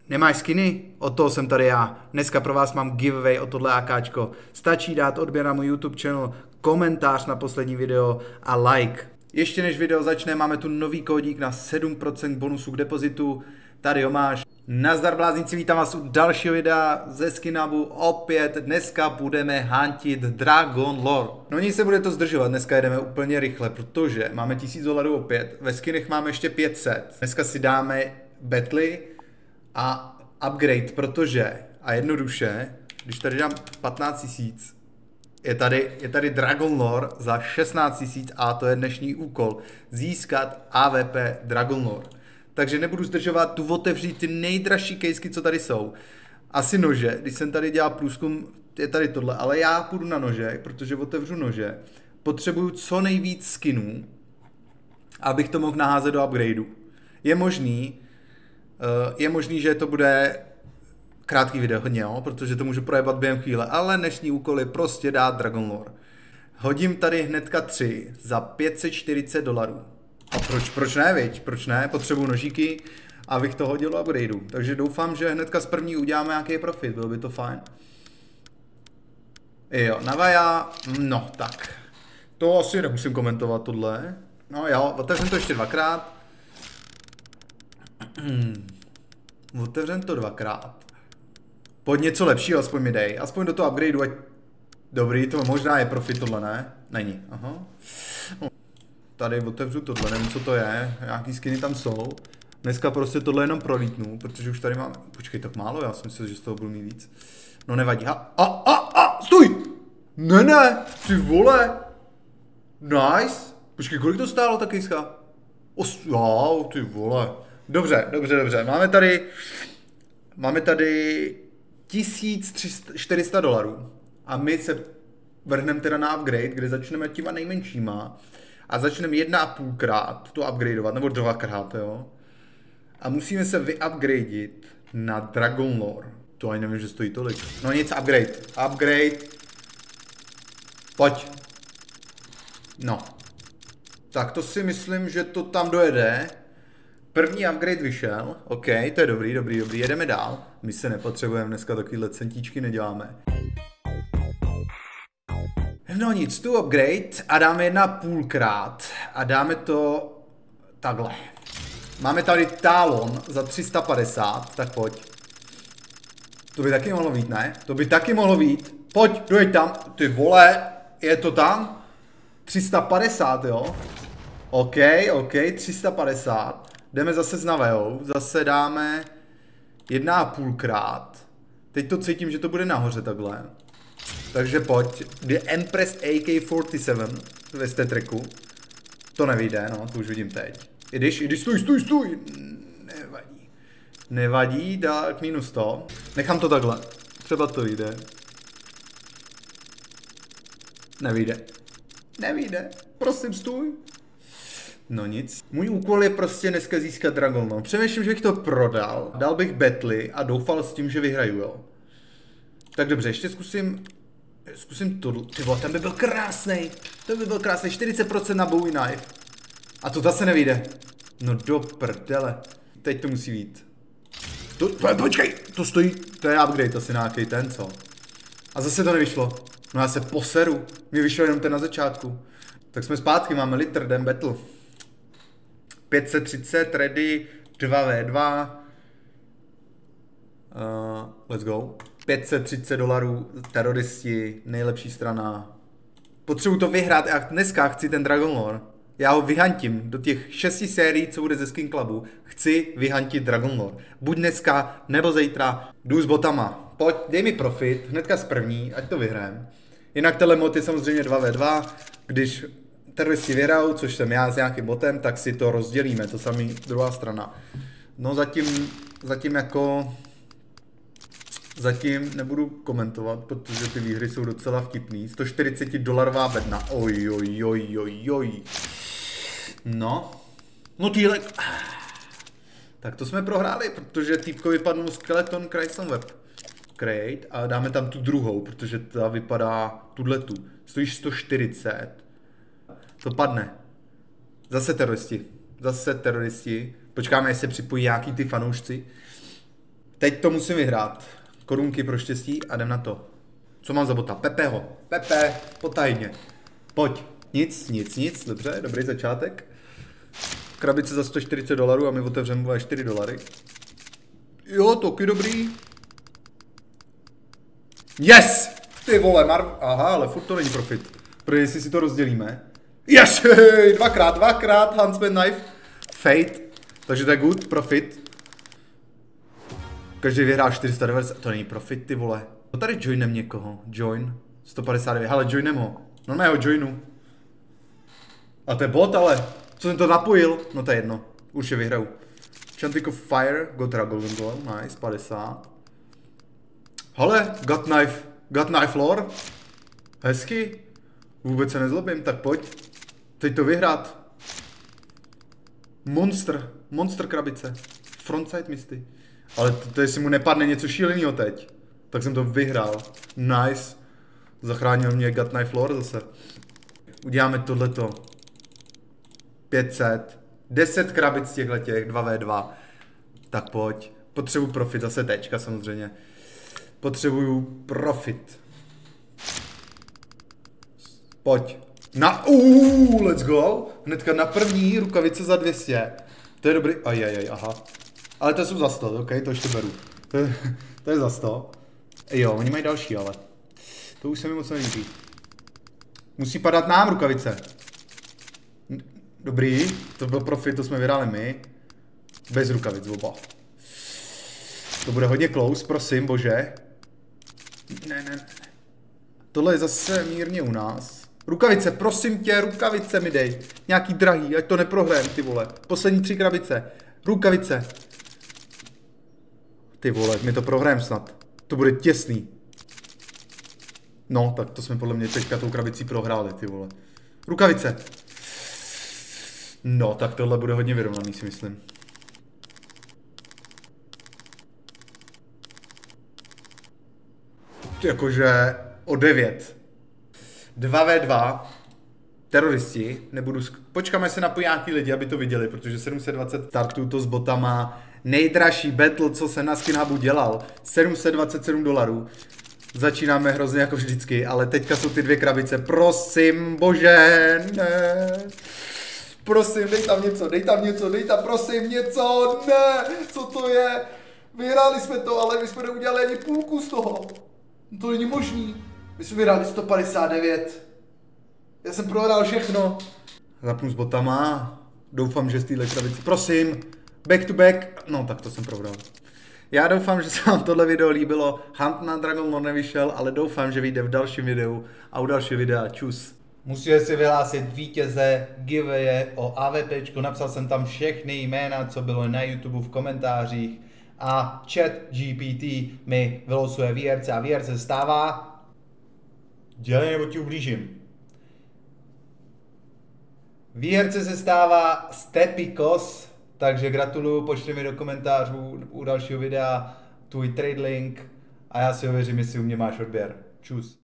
Nemáš skiny? O toho jsem tady já. Dneska pro vás mám giveaway o tohle AKčko. Stačí dát odběr na můj YouTube channel, komentář na poslední video a like. Ještě než video začne, máme tu nový kódík na 7% bonusu k depozitu. Tady ho máš. Nazdar blázníci, vítám vás u dalšího videa ze Skinabu. Opět dneska budeme huntit Dragon Lore. No nic se bude to zdržovat, dneska jedeme úplně rychle, protože máme $1000 opět. Ve skinech máme ještě 500. Dneska si dáme battle a upgrade, protože, a jednoduše, když tady dám 15 000, je tady Dragon Lore za 16 000 a to je dnešní úkol. Získat AVP Dragon Lore. Takže nebudu zdržovat, tu otevřít ty nejdražší kejsky, co tady jsou. Asi nože, když jsem tady dělal průzkum, je tady tohle, ale já půjdu na nože, protože otevřu nože. Potřebuju co nejvíc skinů, abych to mohl naházet do upgradeu. Je možný, že to bude krátký video, hodně, jo, protože to můžu projebat během chvíle, ale dnešní úkol je prostě dát Dragon Lore. Hodím tady hnedka 3 za $540. A proč ne, viď? Proč ne? Potřebuji nožíky, abych to hodil do upgradeu. Takže doufám, že hnedka z první uděláme nějaký profit, bylo by to fajn. Jo, Navaja, no tak. To asi nemusím komentovat tohle. No jo, otevřem to ještě dvakrát. Otevřem to dvakrát. Pojď něco lepšího, aspoň mi dej. Aspoň do toho upgradeu, ať... Dobrý, to možná je profit tohle, ne? Není, aha. Tady otevřu tohle, nevím co to je, nějaký skiny tam jsou. Dneska prostě tohle jenom prolítnu, protože už tady mám... Počkej, tak málo, já jsem myslel, že z toho budu mít víc. No nevadí, stůj! Ne, ty vole! Nice! Počkej, kolik to stálo ta kejska? Ty vole. Dobře, máme tady $1400 a my se vrhneme teda na upgrade, kde začneme těma nejmenšíma a začneme 1,5krát to upgradeovat, nebo 2krát, jo. A musíme se vyupgradit na Dragon Lore. To ani nevím, že stojí tolik. No nic, upgrade. Pojď. No. Tak to si myslím, že to tam dojede. První upgrade vyšel, ok, to je dobrý, jedeme dál. My se nepotřebujeme, dneska takovýhle centíčky neděláme. No nic, tu upgrade a dáme 1,5krát a dáme to takhle. Máme tady Talon za 350, tak pojď. To by taky mohlo být, ne? To by taky mohlo být. Pojď, dojď tam, ty vole, je to tam? 350, jo? Ok, 350. Jdeme zase s Navajou, zase dáme 1,5krát. Teď to cítím, že to bude nahoře takhle. Takže pojď, je Empress AK-47 ve Stetracku. To nevyjde, no, to už vidím teď. I když, stůj! Nevadí, tak minus to. Nechám to takhle, třeba to vyjde. Nevyjde, prosím stůj. No nic. Můj úkol je prostě dneska získat Dragon Lore. Přemýšlím, že bych to prodal, dal bych battle a doufal s tím, že vyhraju, jo. Tak dobře, ještě zkusím tohle. Ty vole, ten by byl krásnej. 40% na Bowie Knife. A to zase nevyjde. No do prdele. Teď to musí být. Počkej, to stojí, to je upgrade asi nějaký ten, co? A zase to nevyšlo. No já se poseru. Mě vyšlo jenom ten na začátku. Tak jsme zpátky, máme litr, jdem battle. 530, ready, 2v2. Let's go. $530, teroristi, nejlepší strana. Potřebuji to vyhrát a dneska chci ten Dragon Lore. Já ho vyhantím do těch 6 sérií, co bude ze Skin Clubu. Chci vyhantit Dragon Lore. Buď dneska, nebo zítra. Jdu s botama. Pojď, dej mi profit, hnedka z první, ať to vyhrajem. Jinak telemot je samozřejmě 2v2. Když teroristi vyhrajou, což jsem já s nějakým botem, tak si to rozdělíme, to samý druhá strana. No zatím nebudu komentovat, protože ty výhry jsou docela vtipný. $140 bedna, oj. No týlek. Tak to jsme prohráli, protože týpko vypadnul Skeleton Chrysler Web Crate a dáme tam tu druhou, protože ta vypadá tuhletu. Stojí 140. To padne. Zase teroristi. Počkáme, jestli se připojí nějaký ty fanoušci. Teď to musím vyhrát. Korunky pro štěstí a jdem na to. Co mám za bota? Pepeho. Pepe, potajně. Pojď. Nic. Dobře, dobrý začátek. Krabice za $140 a my otevřeme $4. Jo, taky dobrý. Yes! Ty vole, aha, ale furt to není profit. Protože jestli si to rozdělíme. Yes! Dvakrát, Huntsman Knife. Fate. Takže to je good, profit. Každý vyhrál 490, to není profit, ty vole. No tady joinem někoho, join, 159, hele joinem ho, normálně ho joinu. A to je bot, ale, co jsem to napojil, no to je jedno, určitě vyhraju. Chantic of Fire, got Golden Goal, nice, 50. Hele, got knife lore, hezky, vůbec se nezlobím, tak pojď, teď to vyhrát. Monster krabice, frontside misty. Ale to jestli mu nepadne něco šíleného teď, tak jsem to vyhrál. Nice. Zachránil mě Got Knife Lore zase. Uděláme tohleto. 500. 10 krabic těchhletěch, 2v2. Tak pojď. Potřebuji profit, zase tečka samozřejmě. Potřebuju profit. Pojď. Let's go. Hnedka na první rukavice za 200. To je dobrý. Aha. Ale to jsou za 100, ok, to ještě beru. To je za 100. Jo, oni mají další, ale. To už se mi moc nelíbí. Musí padat nám rukavice. Dobrý, to byl profit, to jsme vyhráli my. Bez rukavic oba. To bude hodně close, prosím, bože. Ne. Tohle je zase mírně u nás. Rukavice, prosím tě, rukavice mi dej. Nějaký drahý, ať to neprohrajem, ty vole. Poslední 3 krabice. Rukavice. Ty vole, my to prohrajeme snad. To bude těsný. No, tak to jsme podle mě teďka tou krabicí prohráli, ty vole. Rukavice. No, tak tohle bude hodně vyrovnaný, si myslím. Jakože o 9. 2v2. Teroristi. Počkáme se napojí nějaký lidi, aby to viděli, protože 720 startů to s botama. Nejdražší battle, co jsem na SkinHubu dělal. $727. Začínáme hrozně jako vždycky, ale teďka jsou ty 2 krabice. Prosím, bože, ne. Prosím, dej tam prosím něco, ne. Co to je? Vyhráli jsme to, ale my jsme neudělali ani půlku z toho. To není možný. My jsme vyhráli 159. Já jsem prohrál všechno. Zapnu s botama. Doufám, že z téhle krabice. Prosím. Back to back. No tak to jsem prohrál. Já doufám, že se vám tohle video líbilo. Hunt na Dragon Lore nevyšel, ale doufám, že vyjde v dalším videu. A u dalšího videa čus. Musíte si vyhlásit vítěze giveaway o AVPčku. Napsal jsem tam všechny jména, co bylo na YouTube v komentářích. A ChatGPT mi vylosuje VRC a VRC se stává... Dělej, nebo ti ublížím. Výherce se stává Stepikos, takže gratuluju, pošli mi do komentářů u dalšího videa tvůj trade link a já si ověřím, jestli u mě máš odběr. Čus.